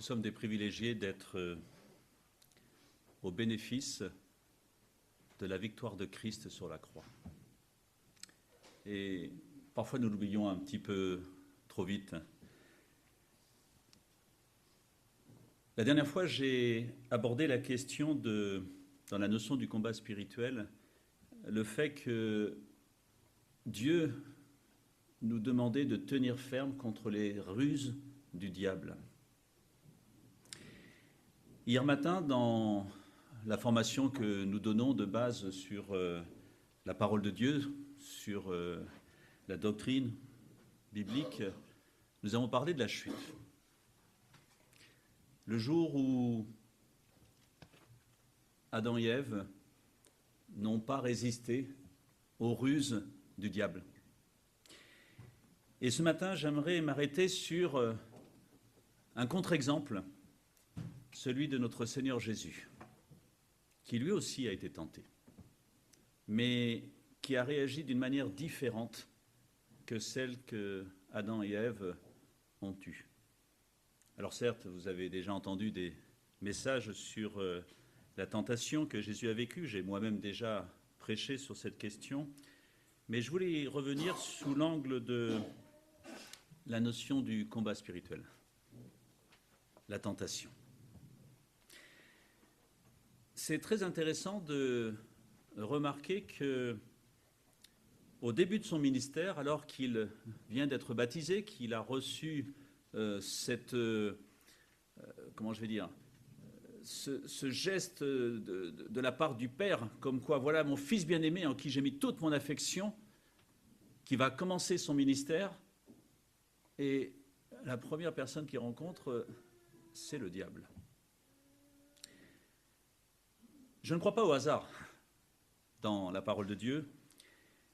Nous sommes des privilégiés d'être au bénéfice de la victoire de Christ sur la croix. Et parfois nous l'oublions un petit peu trop vite. La dernière fois, j'ai abordé la question dans la notion du combat spirituel, le fait que Dieu nous demandait de tenir ferme contre les ruses du diable. Hier matin, dans la formation que nous donnons de base sur la parole de Dieu, sur la doctrine biblique, nous avons parlé de la chute. Le jour où Adam et Ève n'ont pas résisté aux ruses du diable. Et ce matin, j'aimerais m'arrêter sur un contre-exemple, celui de notre Seigneur Jésus, qui lui aussi a été tenté, mais qui a réagi d'une manière différente que celle que Adam et Ève ont eue. Alors certes, vous avez déjà entendu des messages sur la tentation que Jésus a vécue. J'ai moi-même déjà prêché sur cette question. Mais je voulais y revenir sous l'angle de la notion du combat spirituel, la tentation. C'est très intéressant de remarquer que, au début de son ministère, alors qu'il vient d'être baptisé, qu'il a reçu ce geste de la part du Père, comme quoi, voilà mon fils bien-aimé en qui j'ai mis toute mon affection, qui va commencer son ministère, et la première personne qu'il rencontre, c'est le diable. Je ne crois pas au hasard dans la parole de Dieu,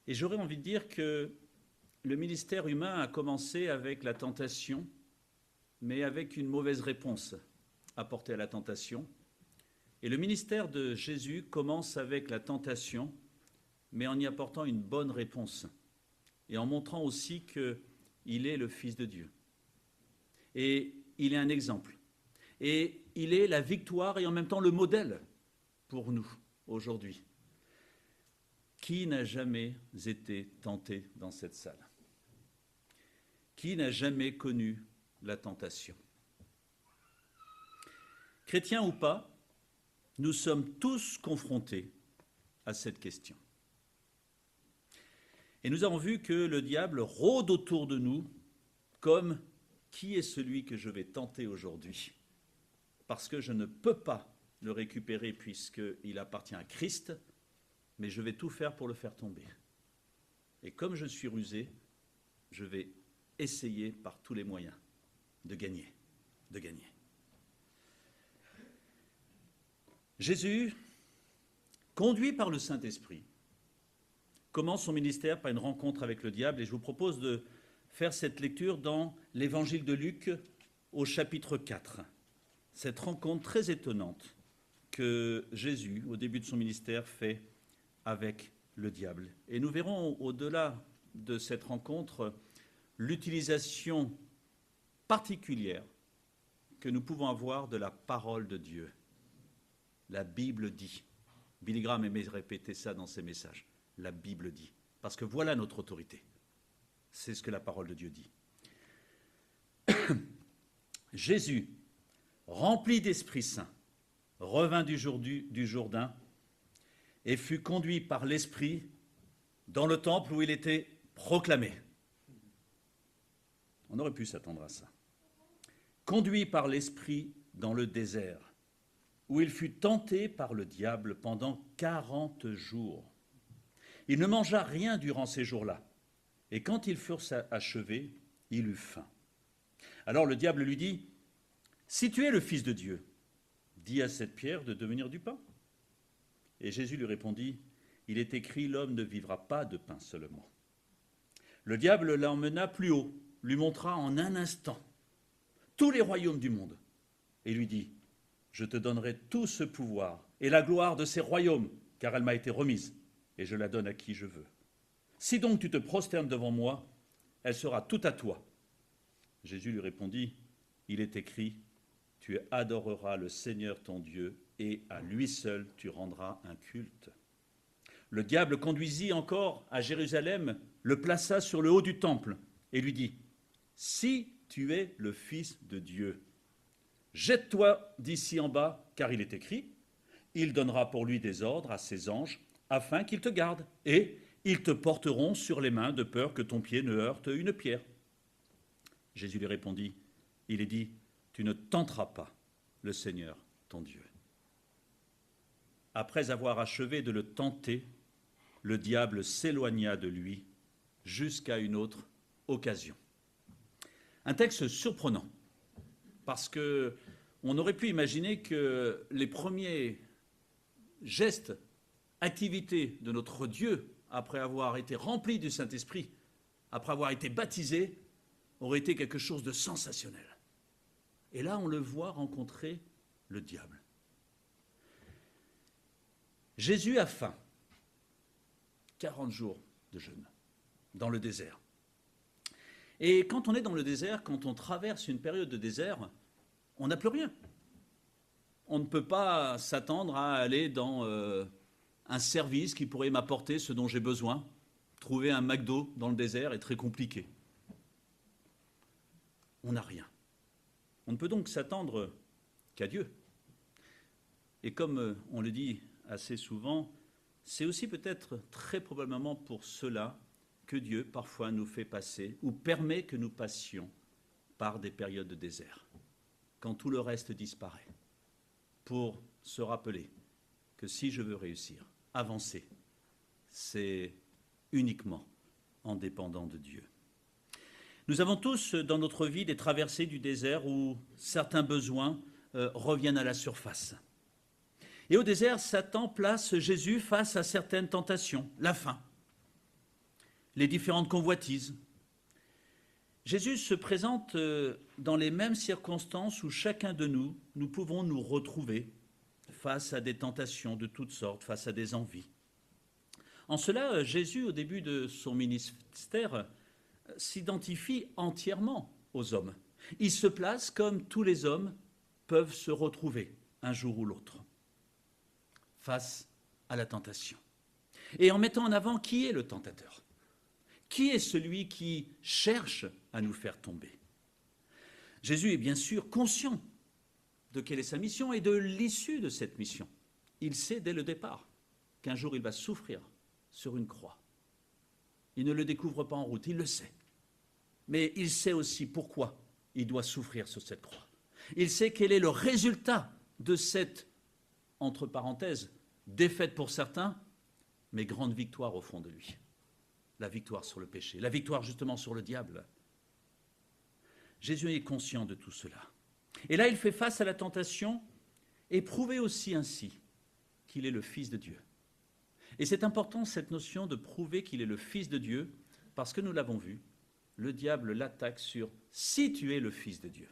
et j'aurais envie de dire que le ministère humain a commencé avec la tentation, mais avec une mauvaise réponse apportée à la tentation. Et le ministère de Jésus commence avec la tentation, mais en y apportant une bonne réponse, et en montrant aussi qu'il est le Fils de Dieu. Et il est un exemple. Et il est la victoire et en même temps le modèle pour nous aujourd'hui. Qui n'a jamais été tenté dans cette salle? Qui n'a jamais connu la tentation? Chrétiens ou pas, nous sommes tous confrontés à cette question. Et nous avons vu que le diable rôde autour de nous comme « qui est celui que je vais tenter aujourd'hui ?» Parce que je ne peux pas le récupérer puisqu'il appartient à Christ, mais je vais tout faire pour le faire tomber. Et comme je suis rusé, je vais essayer par tous les moyens de gagner. Jésus, conduit par le Saint-Esprit, commence son ministère par une rencontre avec le diable, et je vous propose de faire cette lecture dans l'évangile de Luc au chapitre 4. Cette rencontre très étonnante que Jésus, au début de son ministère, fait avec le diable. Et nous verrons au-delà de cette rencontre l'utilisation particulière que nous pouvons avoir de la parole de Dieu. La Bible dit. Billy Graham aimait répéter ça dans ses messages. La Bible dit. Parce que voilà notre autorité. C'est ce que la parole de Dieu dit. Jésus, rempli d'Esprit Saint, revint du Jourdain et fut conduit par l'Esprit dans le temple où il était proclamé. On aurait pu s'attendre à ça. Conduit par l'Esprit dans le désert, où il fut tenté par le diable pendant 40 jours. Il ne mangea rien durant ces jours-là, et quand ils furent achevés, il eut faim. Alors le diable lui dit, « Si tu es le Fils de Dieu, dis à cette pierre de devenir du pain. » Et Jésus lui répondit, « Il est écrit, l'homme ne vivra pas de pain seulement. » Le diable l'emmena plus haut, lui montra en un instant tous les royaumes du monde, et lui dit, « Je te donnerai tout ce pouvoir et la gloire de ces royaumes, car elle m'a été remise, et je la donne à qui je veux. Si donc tu te prosternes devant moi, elle sera toute à toi. » Jésus lui répondit, « Il est écrit, tu adoreras le Seigneur ton Dieu, et à lui seul tu rendras un culte. Le diable conduisit encore à Jérusalem, le plaça sur le haut du temple, et lui dit, « Si tu es le Fils de Dieu, jette-toi d'ici en bas, car il est écrit, il donnera pour lui des ordres à ses anges, afin qu'ils te gardent, et ils te porteront sur les mains de peur que ton pied ne heurte une pierre. » Jésus lui répondit, il est dit, « Tu ne tenteras pas le Seigneur, ton Dieu. » Après avoir achevé de le tenter, le diable s'éloigna de lui jusqu'à une autre occasion. Un texte surprenant, parce qu'on aurait pu imaginer que les premiers gestes, activités de notre Dieu, après avoir été rempli du Saint-Esprit, après avoir été baptisé, aurait été quelque chose de sensationnel. Et là, on le voit rencontrer le diable. Jésus a faim. 40 jours de jeûne dans le désert. Et quand on est dans le désert, quand on traverse une période de désert, on n'a plus rien. On ne peut pas s'attendre à aller dans un service qui pourrait m'apporter ce dont j'ai besoin. Trouver un McDo dans le désert est très compliqué. On n'a rien. On ne peut donc s'attendre qu'à Dieu. Et comme on le dit assez souvent, c'est aussi peut-être très probablement pour cela que Dieu parfois nous fait passer ou permet que nous passions par des périodes de désert, quand tout le reste disparaît, pour se rappeler que si je veux réussir, avancer, c'est uniquement en dépendant de Dieu. Nous avons tous dans notre vie des traversées du désert où certains besoins reviennent à la surface. Et au désert, Satan place Jésus face à certaines tentations, la faim, les différentes convoitises. Jésus se présente dans les mêmes circonstances où chacun de nous pouvons nous retrouver face à des tentations de toutes sortes, face à des envies. En cela, Jésus, au début de son ministère, s'identifie entièrement aux hommes. Il se place comme tous les hommes peuvent se retrouver un jour ou l'autre face à la tentation. Et en mettant en avant qui est le tentateur, qui est celui qui cherche à nous faire tomber. Jésus est bien sûr conscient de quelle est sa mission et de l'issue de cette mission. Il sait dès le départ qu'un jour il va souffrir sur une croix. Il ne le découvre pas en route, il le sait. Mais il sait aussi pourquoi il doit souffrir sur cette croix. Il sait quel est le résultat de cette, entre parenthèses, défaite pour certains, mais grande victoire au fond de lui. La victoire sur le péché, la victoire justement sur le diable. Jésus est conscient de tout cela. Et là, il fait face à la tentation et prouver aussi ainsi qu'il est le Fils de Dieu. Et c'est important cette notion de prouver qu'il est le Fils de Dieu, parce que nous l'avons vu, le diable l'attaque sur « si tu es le Fils de Dieu ».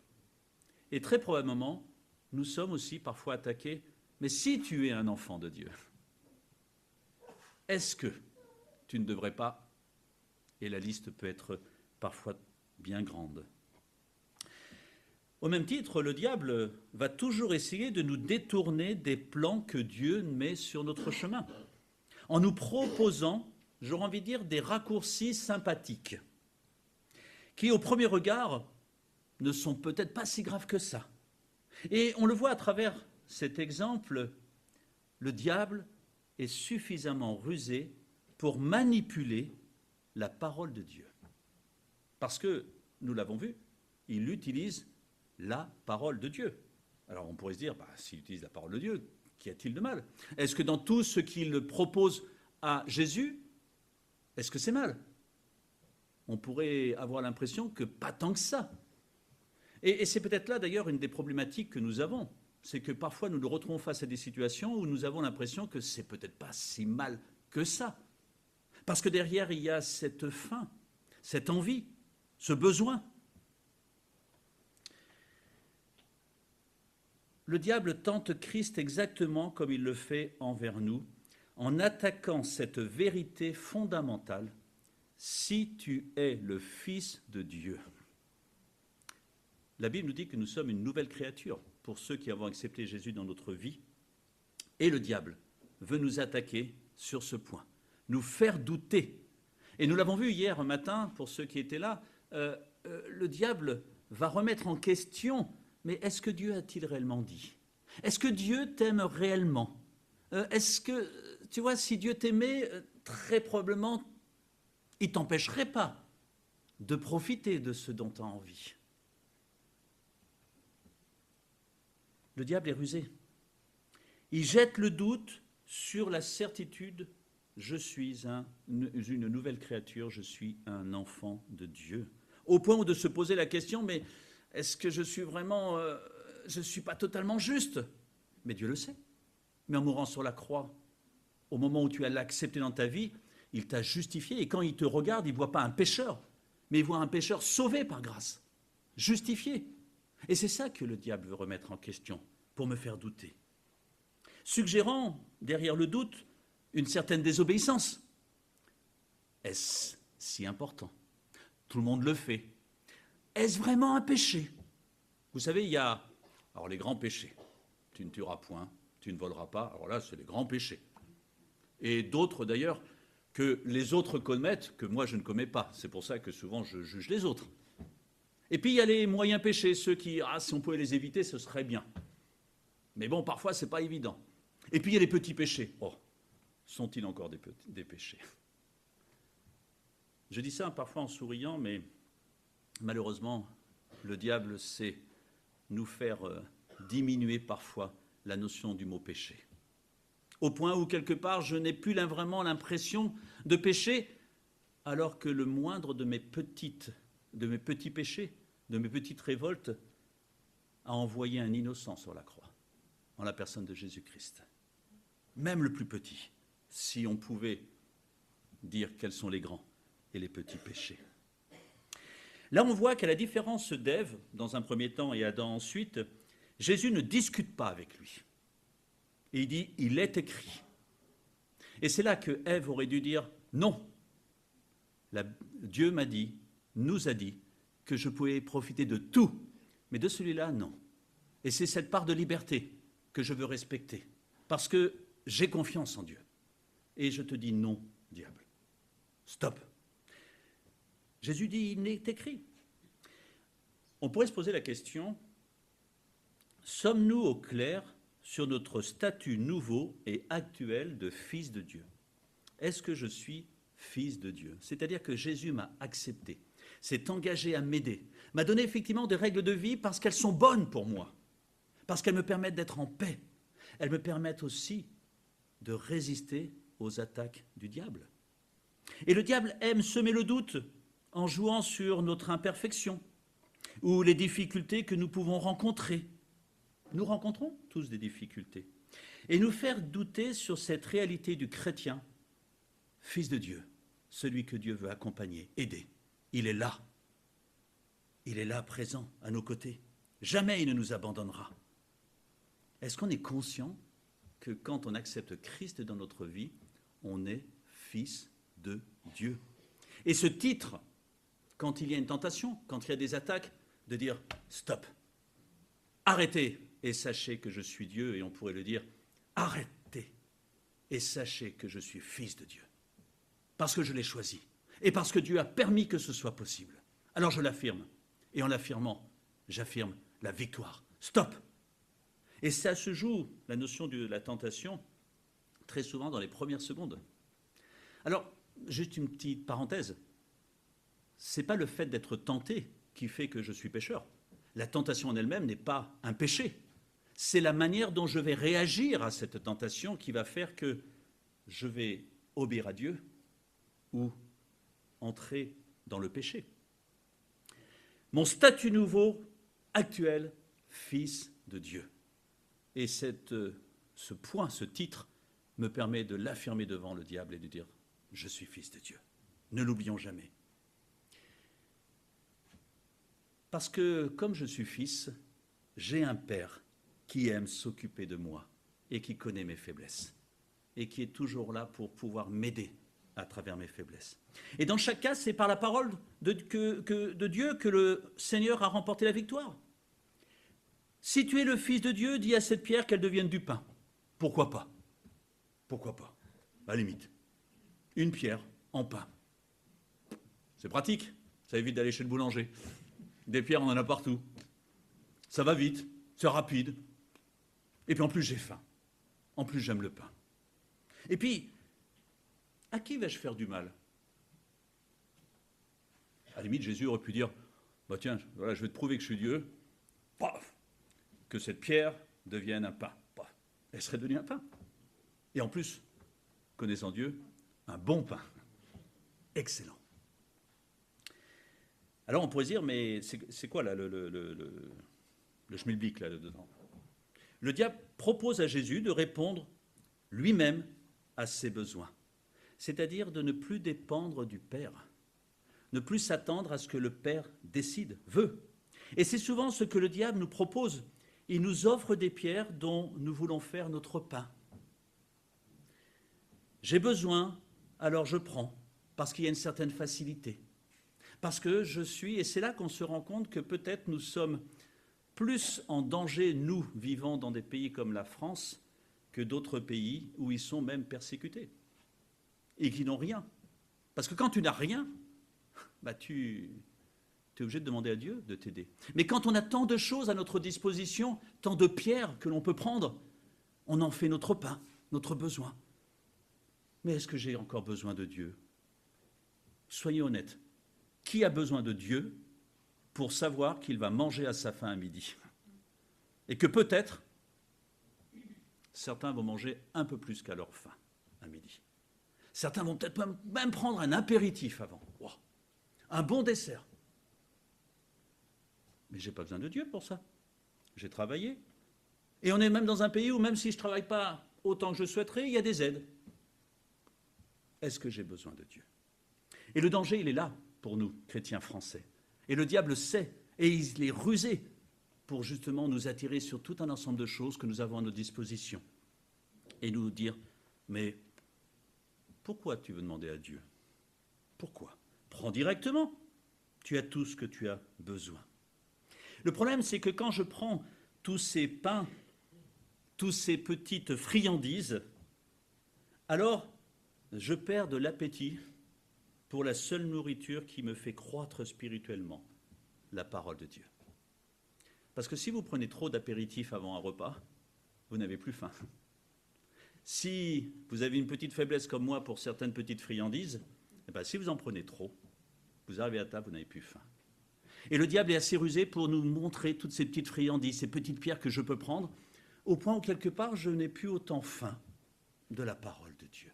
Et très probablement, nous sommes aussi parfois attaqués « mais si tu es un enfant de Dieu, est-ce que tu ne devrais pas ?» Et la liste peut être parfois bien grande. Au même titre, le diable va toujours essayer de nous détourner des plans que Dieu met sur notre chemin, en nous proposant, j'aurais envie de dire, des raccourcis sympathiques, qui au premier regard ne sont peut-être pas si graves que ça. Et on le voit à travers cet exemple, le diable est suffisamment rusé pour manipuler la parole de Dieu. Parce que, nous l'avons vu, il utilise la parole de Dieu. Alors on pourrait se dire, s'il utilise la parole de Dieu, qu'y a-t-il de mal? Est-ce que dans tout ce qu'il propose à Jésus, est-ce que c'est mal? On pourrait avoir l'impression que pas tant que ça. Et c'est peut-être là d'ailleurs une des problématiques que nous avons. C'est que parfois nous nous retrouvons face à des situations où nous avons l'impression que c'est peut-être pas si mal que ça. Parce que derrière il y a cette faim, cette envie, ce besoin. Le diable tente Christ exactement comme il le fait envers nous, en attaquant cette vérité fondamentale, si tu es le Fils de Dieu. La Bible nous dit que nous sommes une nouvelle créature pour ceux qui avons accepté Jésus dans notre vie. Et le diable veut nous attaquer sur ce point, nous faire douter. Et nous l'avons vu hier matin, pour ceux qui étaient là, le diable va remettre en question, mais est-ce que Dieu a-t-il réellement dit? Est-ce que Dieu t'aime réellement? Est-ce que, tu vois, si Dieu t'aimait, très probablement, il ne t'empêcherait pas de profiter de ce dont tu as envie. Le diable est rusé. Il jette le doute sur la certitude, je suis une nouvelle créature, je suis un enfant de Dieu. Au point où de se poser la question, mais est-ce que je suis vraiment, je ne suis pas totalement juste? Mais Dieu le sait. Mais en mourant sur la croix, au moment où tu as l'accepté dans ta vie, il t'a justifié. Et quand il te regarde, il ne voit pas un pécheur, mais il voit un pécheur sauvé par grâce, justifié. Et c'est ça que le diable veut remettre en question, pour me faire douter. Suggérant, derrière le doute, une certaine désobéissance. Est-ce si important? Tout le monde le fait. Est-ce vraiment un péché? Vous savez, il y a alors les grands péchés. Tu ne tueras point, tu ne voleras pas. Alors là, c'est les grands péchés. Et d'autres, d'ailleurs, que les autres commettent, que moi, je ne commets pas. C'est pour ça que souvent, je juge les autres. Et puis, il y a les moyens péchés, ceux qui, si on pouvait les éviter, ce serait bien. Mais bon, parfois, ce n'est pas évident. Et puis, il y a les petits péchés. Oh, sont-ils encore des péchés? Je dis ça parfois en souriant, mais malheureusement, le diable sait nous faire diminuer parfois la notion du mot péché. Au point où, quelque part, je n'ai plus vraiment l'impression de pécher, alors que le moindre de mes petits péchés, de mes petites révoltes, a envoyé un innocent sur la croix, en la personne de Jésus-Christ. Même le plus petit, si on pouvait dire quels sont les grands et les petits péchés. Là, on voit qu'à la différence d'Ève, dans un premier temps, et Adam ensuite, Jésus ne discute pas avec lui. Et il dit, il est écrit. Et c'est là que Ève aurait dû dire, non. Dieu m'a dit, nous a dit, que je pouvais profiter de tout, mais de celui-là, non. Et c'est cette part de liberté que je veux respecter, parce que j'ai confiance en Dieu. Et je te dis non, diable. Stop. Jésus dit, il est écrit. On pourrait se poser la question, sommes-nous au clair sur notre statut nouveau et actuel de fils de Dieu? Est-ce que je suis fils de Dieu? C'est-à-dire que Jésus m'a accepté, s'est engagé à m'aider, m'a donné effectivement des règles de vie parce qu'elles sont bonnes pour moi, parce qu'elles me permettent d'être en paix. Elles me permettent aussi de résister aux attaques du diable. Et le diable aime semer le doute en jouant sur notre imperfection ou les difficultés que nous pouvons rencontrer. Nous rencontrons tous des difficultés. Et nous faire douter sur cette réalité du chrétien, fils de Dieu, celui que Dieu veut accompagner, aider. Il est là. Il est là, présent, à nos côtés. Jamais il ne nous abandonnera. Est-ce qu'on est conscient que quand on accepte Christ dans notre vie, on est fils de Dieu? Et ce titre, quand il y a une tentation, quand il y a des attaques, de dire stop, arrêtez et sachez que je suis Dieu, et on pourrait le dire arrêtez et sachez que je suis fils de Dieu, parce que je l'ai choisi et parce que Dieu a permis que ce soit possible. Alors je l'affirme, et en l'affirmant, j'affirme la victoire. Stop. Et ça se joue, la notion de la tentation, très souvent dans les premières secondes. Alors, juste une petite parenthèse, ce n'est pas le fait d'être tenté qui fait que je suis pécheur. La tentation en elle-même n'est pas un péché. C'est la manière dont je vais réagir à cette tentation qui va faire que je vais obéir à Dieu ou entrer dans le péché. Mon statut nouveau, actuel, fils de Dieu. Et ce point, ce titre, me permet de l'affirmer devant le diable et de dire « Je suis fils de Dieu ». Ne l'oublions jamais. Parce que, comme je suis fils, j'ai un père qui aime s'occuper de moi et qui connaît mes faiblesses et qui est toujours là pour pouvoir m'aider à travers mes faiblesses. Et dans chaque cas, c'est par la parole de Dieu que le Seigneur a remporté la victoire. Si tu es le Fils de Dieu, dis à cette pierre qu'elle devienne du pain. Pourquoi pas? Pourquoi pas? À la limite. Une pierre en pain. C'est pratique. Ça évite d'aller chez le boulanger. Des pierres, on en a partout. Ça va vite, c'est rapide. Et puis en plus, j'ai faim. En plus, j'aime le pain. Et puis, à qui vais-je faire du mal? À la limite, Jésus aurait pu dire, bah tiens, voilà, je vais te prouver que je suis Dieu. Paf, que cette pierre devienne un pain. Paf, elle serait devenue un pain. Et en plus, connaissant Dieu, un bon pain. Excellent. Alors on pourrait dire, mais c'est quoi là le schmilblick là-dedans? Le diable propose à Jésus de répondre lui-même à ses besoins, c'est-à-dire de ne plus dépendre du Père, ne plus s'attendre à ce que le Père décide, veut. Et c'est souvent ce que le diable nous propose. Il nous offre des pierres dont nous voulons faire notre pain. J'ai besoin, alors je prends, parce qu'il y a une certaine facilité. Parce que je suis, et c'est là qu'on se rend compte que peut-être nous sommes plus en danger, nous, vivant dans des pays comme la France, que d'autres pays où ils sont même persécutés et qui n'ont rien. Parce que quand tu n'as rien, bah tu es obligé de demander à Dieu de t'aider. Mais quand on a tant de choses à notre disposition, tant de pierres que l'on peut prendre, on en fait notre pain, notre besoin. Mais est-ce que j'ai encore besoin de Dieu? Soyez honnêtes. Qui a besoin de Dieu pour savoir qu'il va manger à sa faim à midi? Et que peut-être, certains vont manger un peu plus qu'à leur faim à midi. Certains vont peut-être même prendre un apéritif avant. Wow. Un bon dessert. Mais je n'ai pas besoin de Dieu pour ça. J'ai travaillé. Et on est même dans un pays où même si je ne travaille pas autant que je souhaiterais, il y a des aides. Est-ce que j'ai besoin de Dieu? Et le danger, il est là pour nous, chrétiens français. Et le diable sait, et il est rusé pour justement nous attirer sur tout un ensemble de choses que nous avons à notre disposition. Et nous dire, mais pourquoi tu veux demander à Dieu? Pourquoi? Prends directement. Tu as tout ce que tu as besoin. Le problème, c'est que quand je prends tous ces pains, toutes ces petites friandises, alors je perds de l'appétit pour la seule nourriture qui me fait croître spirituellement, la parole de Dieu. Parce que si vous prenez trop d'apéritifs avant un repas, vous n'avez plus faim. Si vous avez une petite faiblesse comme moi pour certaines petites friandises, eh bien, si vous en prenez trop, vous arrivez à table, vous n'avez plus faim. Et le diable est assez rusé pour nous montrer toutes ces petites friandises, ces petites pierres que je peux prendre, au point où quelque part je n'ai plus autant faim de la parole de Dieu.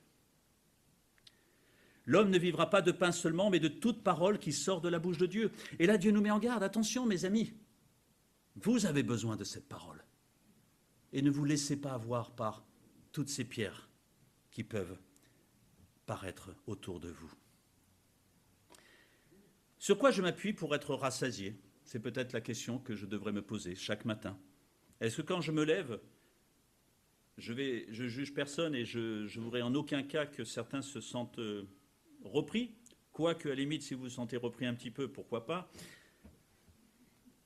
L'homme ne vivra pas de pain seulement, mais de toute parole qui sort de la bouche de Dieu. Et là, Dieu nous met en garde. Attention, mes amis, vous avez besoin de cette parole. Et ne vous laissez pas avoir par toutes ces pierres qui peuvent paraître autour de vous. Sur quoi je m'appuie pour être rassasié? C'est peut-être la question que je devrais me poser chaque matin. Est-ce que quand je me lève, je juge personne et je ne voudrais en aucun cas que certains se sentent repris, quoique à la limite, si vous vous sentez repris un petit peu, pourquoi pas.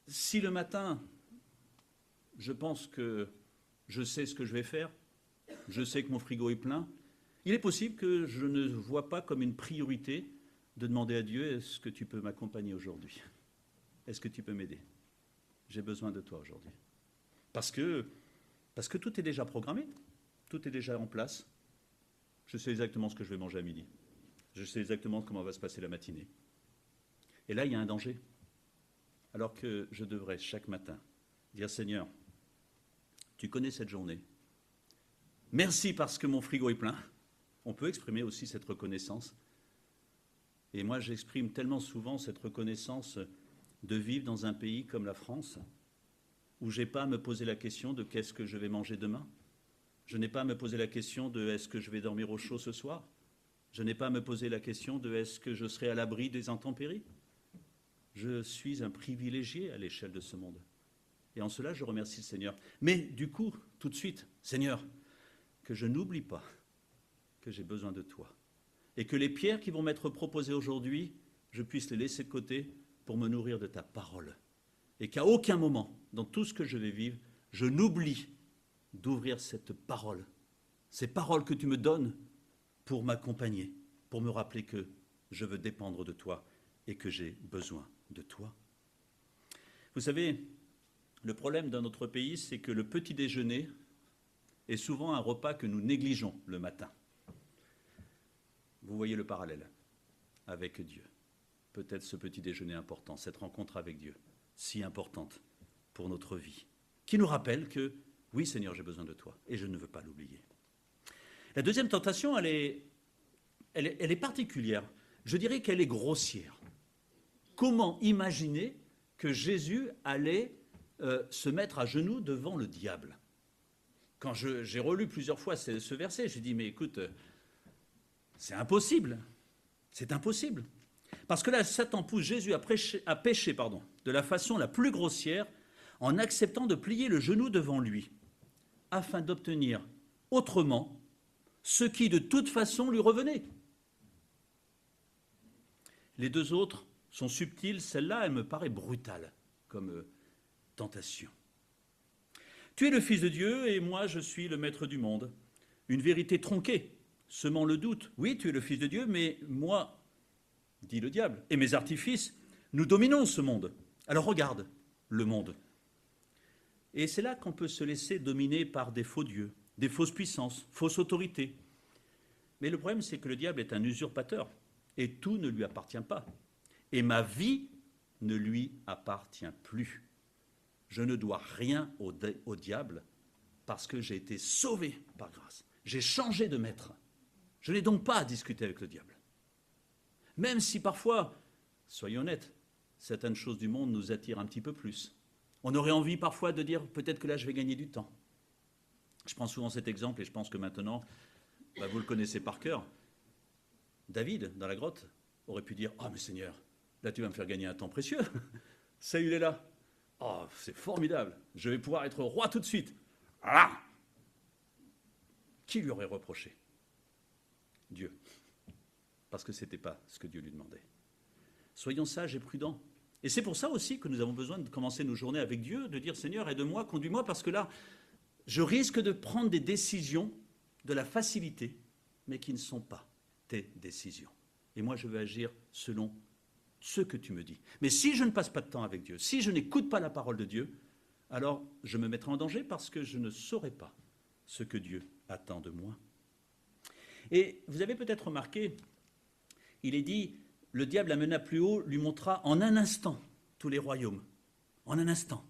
Si le matin, je pense que je sais ce que je vais faire, je sais que mon frigo est plein, il est possible que je ne vois pas comme une priorité de demander à Dieu, est-ce que tu peux m'accompagner aujourd'hui? Est-ce que tu peux m'aider? J'ai besoin de toi aujourd'hui. Parce que tout est déjà programmé, tout est déjà en place. Je sais exactement ce que je vais manger à midi. Je sais exactement comment va se passer la matinée. Et là, il y a un danger. Alors que je devrais chaque matin dire, Seigneur, tu connais cette journée. Merci parce que mon frigo est plein. On peut exprimer aussi cette reconnaissance. Et moi, j'exprime tellement souvent cette reconnaissance de vivre dans un pays comme la France, où je n'ai pas à me poser la question de qu'est-ce que je vais manger demain. Je n'ai pas à me poser la question de est-ce que je vais dormir au chaud ce soir. Je n'ai pas à me poser la question de est-ce que je serai à l'abri des intempéries. Je suis un privilégié à l'échelle de ce monde. Et en cela, je remercie le Seigneur. Mais du coup, tout de suite, Seigneur, que je n'oublie pas que j'ai besoin de toi. Et que les pierres qui vont m'être proposées aujourd'hui, je puisse les laisser de côté pour me nourrir de ta parole. et qu'à aucun moment, dans tout ce que je vais vivre, je n'oublie d'ouvrir cette parole, ces paroles que tu me donnes pour m'accompagner, pour me rappeler que je veux dépendre de toi et que j'ai besoin de toi. Vous savez, le problème dans notre pays, c'est que le petit déjeuner est souvent un repas que nous négligeons le matin. Vous voyez le parallèle avec Dieu. Peut-être ce petit déjeuner important, cette rencontre avec Dieu, si importante pour notre vie, qui nous rappelle que, oui Seigneur, j'ai besoin de toi, et je ne veux pas l'oublier. La deuxième tentation, elle est particulière. Je dirais qu'elle est grossière. Comment imaginer que Jésus allait se mettre à genoux devant le diable? Quand j'ai relu plusieurs fois ce verset, j'ai dit, mais écoute, c'est impossible. C'est impossible. Parce que là, Satan pousse Jésus à pécher de la façon la plus grossière en acceptant de plier le genou devant lui, afin d'obtenir autrement ce qui de toute façon lui revenait. Les deux autres sont subtiles, celle-là, elle me paraît brutale comme tentation. Tu es le Fils de Dieu et moi je suis le maître du monde. Une vérité tronquée, semant le doute. Oui, tu es le Fils de Dieu, mais moi, dit le diable, et mes artifices, nous dominons ce monde. Alors regarde le monde. Et c'est là qu'on peut se laisser dominer par des faux dieux, des fausses puissances, fausses autorités. Mais le problème, c'est que le diable est un usurpateur, et tout ne lui appartient pas. Et ma vie ne lui appartient plus. Je ne dois rien au diable parce que j'ai été sauvé par grâce. J'ai changé de maître. Je n'ai donc pas à discuter avec le diable. Même si parfois, soyons honnêtes, certaines choses du monde nous attirent un petit peu plus. On aurait envie parfois de dire peut-être que là je vais gagner du temps. Je prends souvent cet exemple et je pense que maintenant, vous le connaissez par cœur. David, dans la grotte, aurait pu dire « Ah, mais Seigneur, là tu vas me faire gagner un temps précieux. Saül est là. Oh, c'est formidable. Je vais pouvoir être roi tout de suite. » Ah ! Qui lui aurait reproché? Dieu. Parce que ce n'était pas ce que Dieu lui demandait. Soyons sages et prudents. Et c'est pour ça aussi que nous avons besoin de commencer nos journées avec Dieu, de dire « Seigneur, aide-moi, conduis-moi » parce que là, je risque de prendre des décisions de la facilité, mais qui ne sont pas tes décisions. Et moi, je veux agir selon ce que tu me dis. Mais si je ne passe pas de temps avec Dieu, si je n'écoute pas la parole de Dieu, alors je me mettrai en danger parce que je ne saurai pas ce que Dieu attend de moi. Et vous avez peut-être remarqué, il est dit, le diable l'amena plus haut, lui montra en un instant tous les royaumes. En un instant.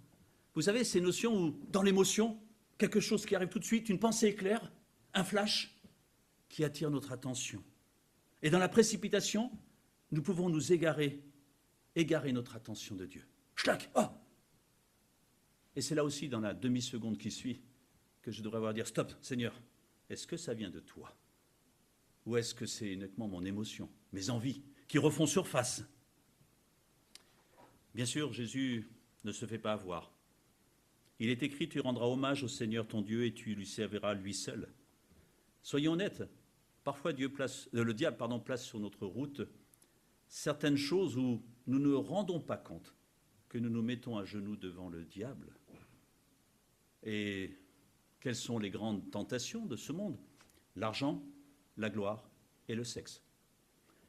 Vous savez, ces notions où, dans l'émotion, quelque chose qui arrive tout de suite, une pensée éclair, un flash qui attire notre attention. Et dans la précipitation, nous pouvons nous égarer notre attention de Dieu. Schlac! Oh! Et c'est là aussi, dans la demi-seconde qui suit, que je devrais avoir à dire, stop, Seigneur, est-ce que ça vient de toi? Ou est-ce que c'est uniquement mon émotion, mes envies, qui refont surface? Bien sûr, Jésus ne se fait pas avoir. Il est écrit, tu rendras hommage au Seigneur ton Dieu et tu lui serviras lui seul. Soyons honnêtes, parfois le diable place sur notre route certaines choses où nous ne rendons pas compte que nous nous mettons à genoux devant le diable. Et quelles sont les grandes tentations de ce monde? L'argent, la gloire et le sexe.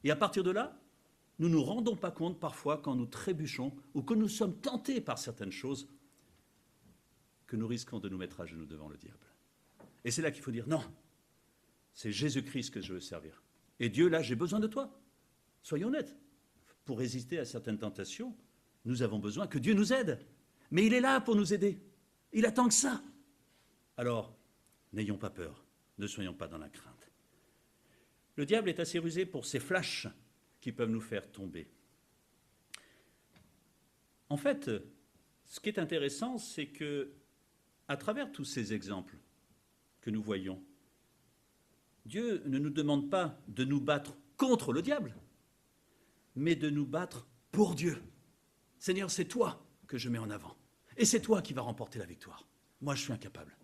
Et à partir de là, nous ne nous rendons pas compte parfois quand nous trébuchons ou que nous sommes tentés par certaines choses que nous risquons de nous mettre à genoux devant le diable. Et c'est là qu'il faut dire non, c'est Jésus-Christ que je veux servir. Et Dieu, là, j'ai besoin de toi. Soyons honnêtes. Pour résister à certaines tentations, nous avons besoin que Dieu nous aide. Mais il est là pour nous aider. Il attend que ça. Alors, n'ayons pas peur. Ne soyons pas dans la crainte. Le diable est assez rusé pour ces flashs qui peuvent nous faire tomber. En fait, ce qui est intéressant, c'est que, à travers tous ces exemples que nous voyons, Dieu ne nous demande pas de nous battre contre le diable, mais de nous battre pour Dieu. Seigneur, c'est toi que je mets en avant. Et c'est toi qui vas remporter la victoire. Moi, je suis incapable.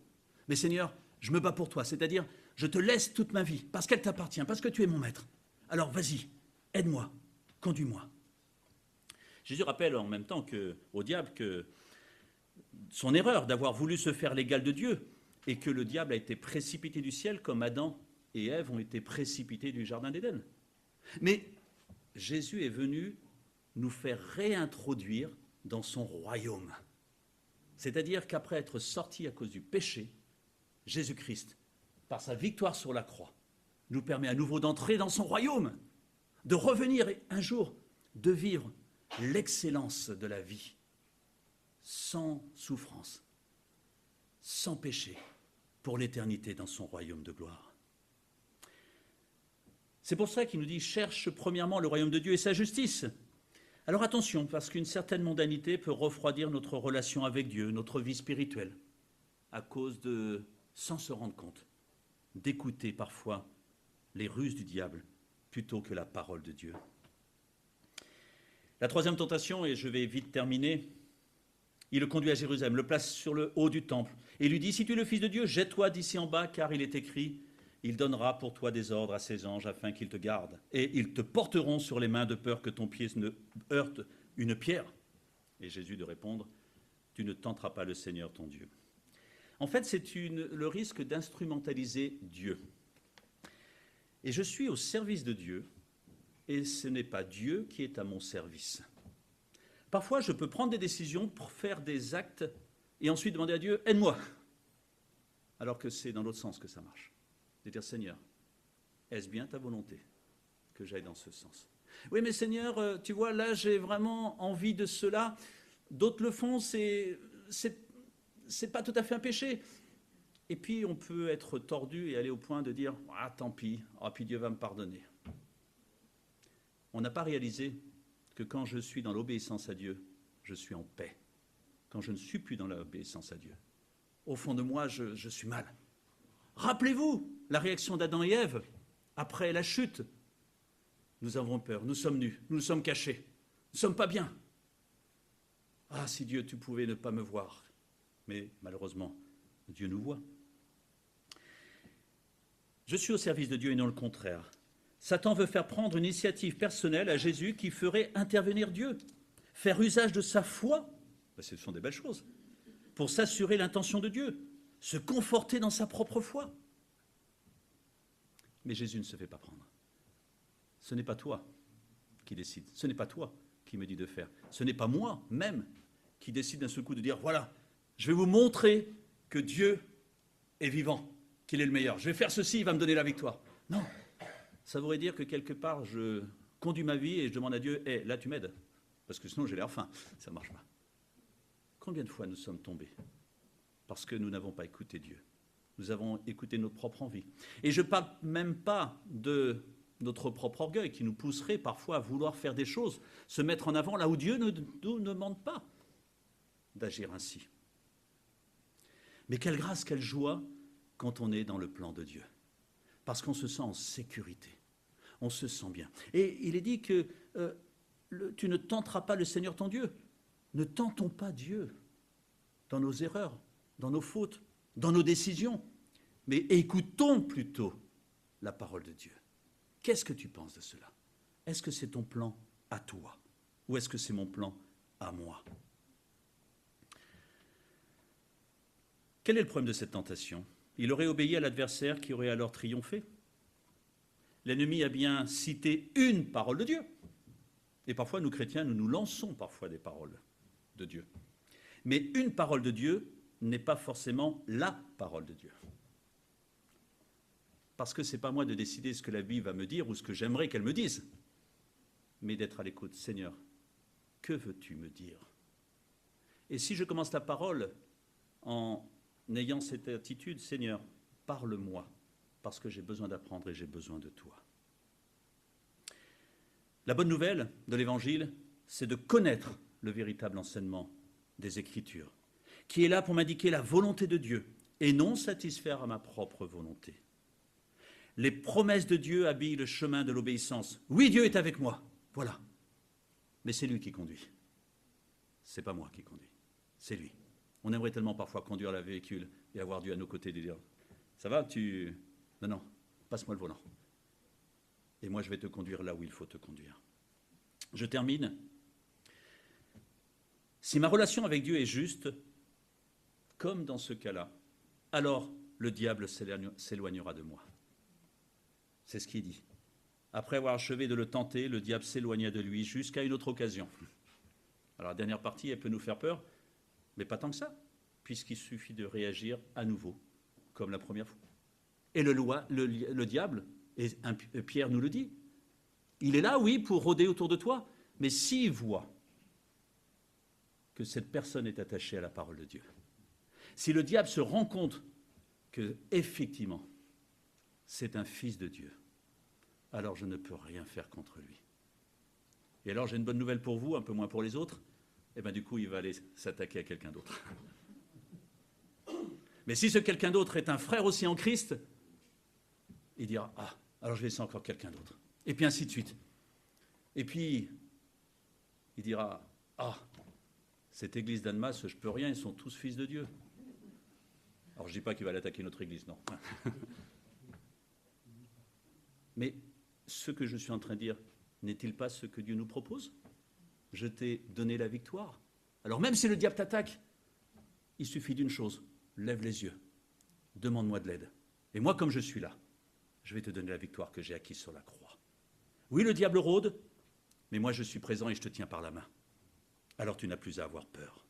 Mais Seigneur, je me bats pour toi, c'est-à-dire, je te laisse toute ma vie, parce qu'elle t'appartient, parce que tu es mon maître. Alors, vas-y, aide-moi, conduis-moi. Jésus rappelle en même temps au diable que son erreur d'avoir voulu se faire l'égal de Dieu et que le diable a été précipité du ciel comme Adam et Ève ont été précipités du jardin d'Éden. Mais Jésus est venu nous faire réintroduire dans son royaume. C'est-à-dire qu'après être sorti à cause du péché, Jésus-Christ, par sa victoire sur la croix, nous permet à nouveau d'entrer dans son royaume, de revenir et un jour de vivre l'excellence de la vie, sans souffrance, sans péché, pour l'éternité dans son royaume de gloire. C'est pour ça qu'il nous dit « Cherche premièrement le royaume de Dieu et sa justice ». Alors attention, parce qu'une certaine mondanité peut refroidir notre relation avec Dieu, notre vie spirituelle, à cause de, sans se rendre compte, d'écouter parfois les ruses du diable plutôt que la parole de Dieu. La troisième tentation, et je vais vite terminer, il le conduit à Jérusalem, le place sur le haut du temple et lui dit « Si tu es le Fils de Dieu, jette-toi d'ici en bas, car il est écrit « Il donnera pour toi des ordres à ses anges afin qu'ils te gardent, et ils te porteront sur les mains de peur que ton pied ne heurte une pierre. » Et Jésus de répondre « Tu ne tenteras pas le Seigneur ton Dieu. » En fait, c'est le risque d'instrumentaliser Dieu. Et je suis au service de Dieu, et ce n'est pas Dieu qui est à mon service. Parfois, je peux prendre des décisions pour faire des actes et ensuite demander à Dieu « Aide-moi !» alors que c'est dans l'autre sens que ça marche. De dire « Seigneur, est-ce bien ta volonté que j'aille dans ce sens ?» Oui, mais Seigneur, tu vois, là, j'ai vraiment envie de cela. D'autres le font, c'est pas tout à fait un péché. Et puis, on peut être tordu et aller au point de dire « Ah, tant pis, puis Dieu va me pardonner. » On n'a pas réalisé que quand je suis dans l'obéissance à Dieu, je suis en paix. Quand je ne suis plus dans l'obéissance à Dieu, au fond de moi, je suis mal. Rappelez-vous la réaction d'Adam et Ève après la chute. Nous avons peur, nous sommes nus, nous nous sommes cachés, nous ne sommes pas bien. Ah, si Dieu, tu pouvais ne pas me voir. Mais malheureusement, Dieu nous voit. Je suis au service de Dieu et non le contraire. Satan veut faire prendre une initiative personnelle à Jésus qui ferait intervenir Dieu, faire usage de sa foi, ce sont des belles choses, pour s'assurer l'intention de Dieu, se conforter dans sa propre foi. Mais Jésus ne se fait pas prendre. Ce n'est pas toi qui décide, ce n'est pas toi qui me dis de faire, ce n'est pas moi même qui décide d'un seul coup de dire « Voilà, je vais vous montrer que Dieu est vivant, qu'il est le meilleur. Je vais faire ceci, il va me donner la victoire. » Non, ça voudrait dire que quelque part, je conduis ma vie et je demande à Dieu « Hé, là tu m'aides, parce que sinon j'ai l'air faim. » Ça ne marche pas. Combien de fois nous sommes tombés parce que nous n'avons pas écouté Dieu? Nous avons écouté notre propre envie. Et je ne parle même pas de notre propre orgueil qui nous pousserait parfois à vouloir faire des choses, se mettre en avant là où Dieu ne nous demande pas d'agir ainsi. Mais quelle grâce, quelle joie quand on est dans le plan de Dieu. Parce qu'on se sent en sécurité, on se sent bien. Et il est dit que tu ne tenteras pas le Seigneur ton Dieu. Ne tentons pas Dieu dans nos erreurs, dans nos fautes, dans nos décisions, mais écoutons plutôt la parole de Dieu. Qu'est-ce que tu penses de cela? Est-ce que c'est ton plan à toi ou est-ce que c'est mon plan à moi? Quel est le problème de cette tentation? Il aurait obéi à l'adversaire qui aurait alors triomphé. L'ennemi a bien cité une parole de Dieu. Et parfois, nous chrétiens, nous nous lançons parfois des paroles de Dieu. Mais une parole de Dieu n'est pas forcément la parole de Dieu. Parce que ce n'est pas moi de décider ce que la Bible va me dire ou ce que j'aimerais qu'elle me dise, mais d'être à l'écoute. Seigneur, que veux-tu me dire? Et si je commence la parole en ayant cette attitude, Seigneur, parle-moi, parce que j'ai besoin d'apprendre et j'ai besoin de toi. La bonne nouvelle de l'Évangile, c'est de connaître le véritable enseignement des Écritures, qui est là pour m'indiquer la volonté de Dieu et non satisfaire à ma propre volonté. Les promesses de Dieu habillent le chemin de l'obéissance. Oui, Dieu est avec moi, voilà. Mais c'est lui qui conduit. Ce n'est pas moi qui conduis, c'est lui. On aimerait tellement parfois conduire le véhicule et avoir Dieu à nos côtés et dire « Ça va, tu... Non, passe-moi le volant. Et moi, je vais te conduire là où il faut te conduire. » Je termine. Si ma relation avec Dieu est juste, comme dans ce cas-là, alors le diable s'éloignera de moi. C'est ce qu'il dit. Après avoir achevé de le tenter, le diable s'éloigna de lui jusqu'à une autre occasion. Alors la dernière partie, elle peut nous faire peur, mais pas tant que ça, puisqu'il suffit de réagir à nouveau, comme la première fois. Et le diable, et Pierre nous le dit, il est là, oui, pour rôder autour de toi, mais s'il voit que cette personne est attachée à la parole de Dieu, si le diable se rend compte que, effectivement, c'est un fils de Dieu, alors je ne peux rien faire contre lui. Et alors j'ai une bonne nouvelle pour vous, un peu moins pour les autres, et bien du coup il va aller s'attaquer à quelqu'un d'autre. Mais si ce quelqu'un d'autre est un frère aussi en Christ, il dira, ah, alors je vais laisser encore quelqu'un d'autre. Et puis ainsi de suite. Et puis, il dira, ah, cette église d'Annemasse, je peux rien, ils sont tous fils de Dieu. Alors je ne dis pas qu'il va aller attaquer notre église, non. Mais ce que je suis en train de dire, n'est-il pas ce que Dieu nous propose? Je t'ai donné la victoire. Alors même si le diable t'attaque, il suffit d'une chose, lève les yeux, demande-moi de l'aide. Et moi, comme je suis là, je vais te donner la victoire que j'ai acquise sur la croix. Oui, le diable rôde, mais moi je suis présent et je te tiens par la main. Alors tu n'as plus à avoir peur.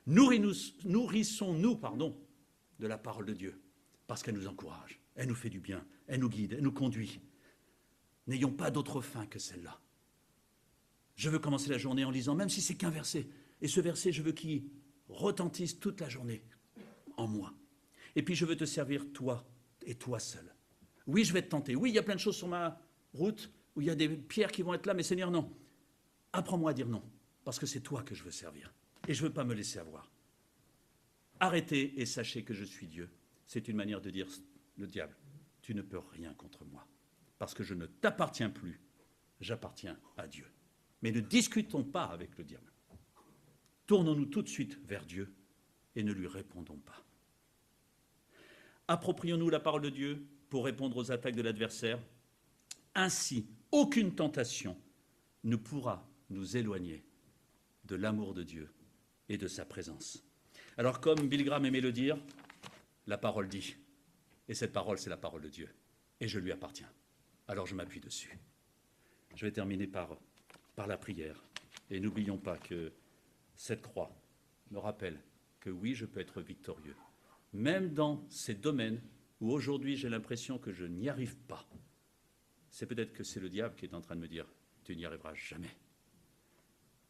Nourrissons-nous, de la parole de Dieu, parce qu'elle nous encourage, elle nous fait du bien, elle nous guide, elle nous conduit. N'ayons pas d'autre fin que celle-là. Je veux commencer la journée en lisant, même si c'est qu'un verset. Et ce verset, je veux qu'il retentisse toute la journée en moi. Et puis je veux te servir toi et toi seul. Oui, je vais te tenter. Oui, il y a plein de choses sur ma route où il y a des pierres qui vont être là, mais Seigneur, non. Apprends-moi à dire non, parce que c'est toi que je veux servir. Et je ne veux pas me laisser avoir. Arrêtez et sachez que je suis Dieu. C'est une manière de dire, le diable, tu ne peux rien contre moi, parce que je ne t'appartiens plus, j'appartiens à Dieu. Mais ne discutons pas avec le diable. Tournons-nous tout de suite vers Dieu et ne lui répondons pas. Approprions-nous la parole de Dieu pour répondre aux attaques de l'adversaire. Ainsi, aucune tentation ne pourra nous éloigner de l'amour de Dieu et de sa présence. Alors, comme Billy Graham aimait le dire, la parole dit, et cette parole, c'est la parole de Dieu, et je lui appartiens. Alors, je m'appuie dessus. Je vais terminer par la prière, et n'oublions pas que cette croix me rappelle que oui, je peux être victorieux, même dans ces domaines où aujourd'hui j'ai l'impression que je n'y arrive pas. C'est peut-être que c'est le diable qui est en train de me dire, tu n'y arriveras jamais.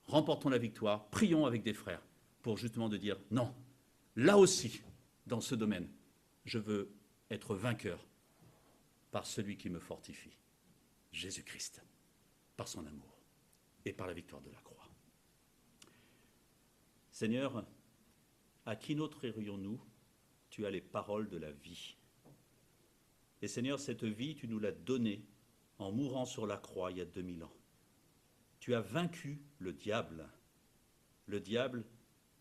Remportons la victoire, prions avec des frères pour justement de dire, non, là aussi, dans ce domaine, je veux être vainqueur par celui qui me fortifie, Jésus-Christ, par son amour et par la victoire de la croix. Seigneur, à qui d'autre irions-nous? Tu as les paroles de la vie. Et Seigneur, cette vie, tu nous l'as donnée en mourant sur la croix il y a 2000 ans. Tu as vaincu le diable. Le diable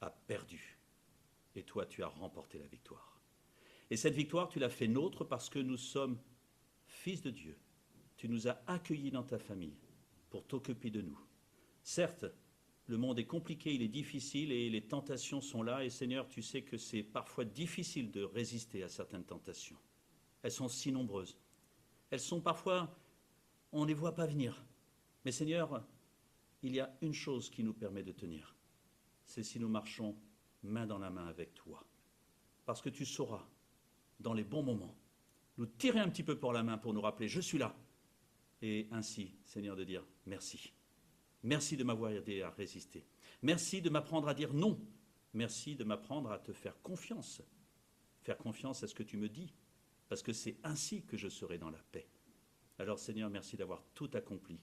a perdu. Et toi, tu as remporté la victoire. Et cette victoire, tu l'as fait nôtre parce que nous sommes fils de Dieu. Tu nous as accueillis dans ta famille pour t'occuper de nous. Certes, le monde est compliqué, il est difficile et les tentations sont là. Et Seigneur, tu sais que c'est parfois difficile de résister à certaines tentations. Elles sont si nombreuses. Elles sont parfois, on ne les voit pas venir. Mais Seigneur, il y a une chose qui nous permet de tenir. C'est si nous marchons main dans la main avec toi. Parce que tu sauras, dans les bons moments, nous tirer un petit peu pour la main pour nous rappeler, je suis là. Et ainsi, Seigneur, de dire merci. Merci de m'avoir aidé à résister. Merci de m'apprendre à dire non. Merci de m'apprendre à te faire confiance. Faire confiance à ce que tu me dis. Parce que c'est ainsi que je serai dans la paix. Alors Seigneur, merci d'avoir tout accompli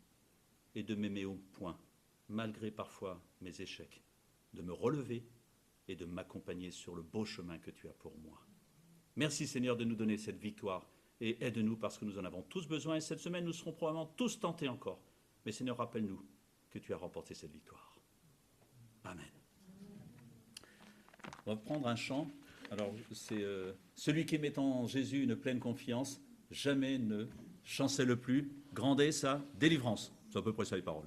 et de m'aimer au point, malgré parfois mes échecs, de me relever et de m'accompagner sur le beau chemin que tu as pour moi. Merci Seigneur de nous donner cette victoire et aide-nous parce que nous en avons tous besoin et cette semaine nous serons probablement tous tentés encore. Mais Seigneur, rappelle-nous que tu as remporté cette victoire. Amen. On va prendre un chant. Alors, c'est celui qui met en Jésus une pleine confiance, jamais ne chancelle plus. Grandez sa délivrance. C'est à peu près ça les paroles.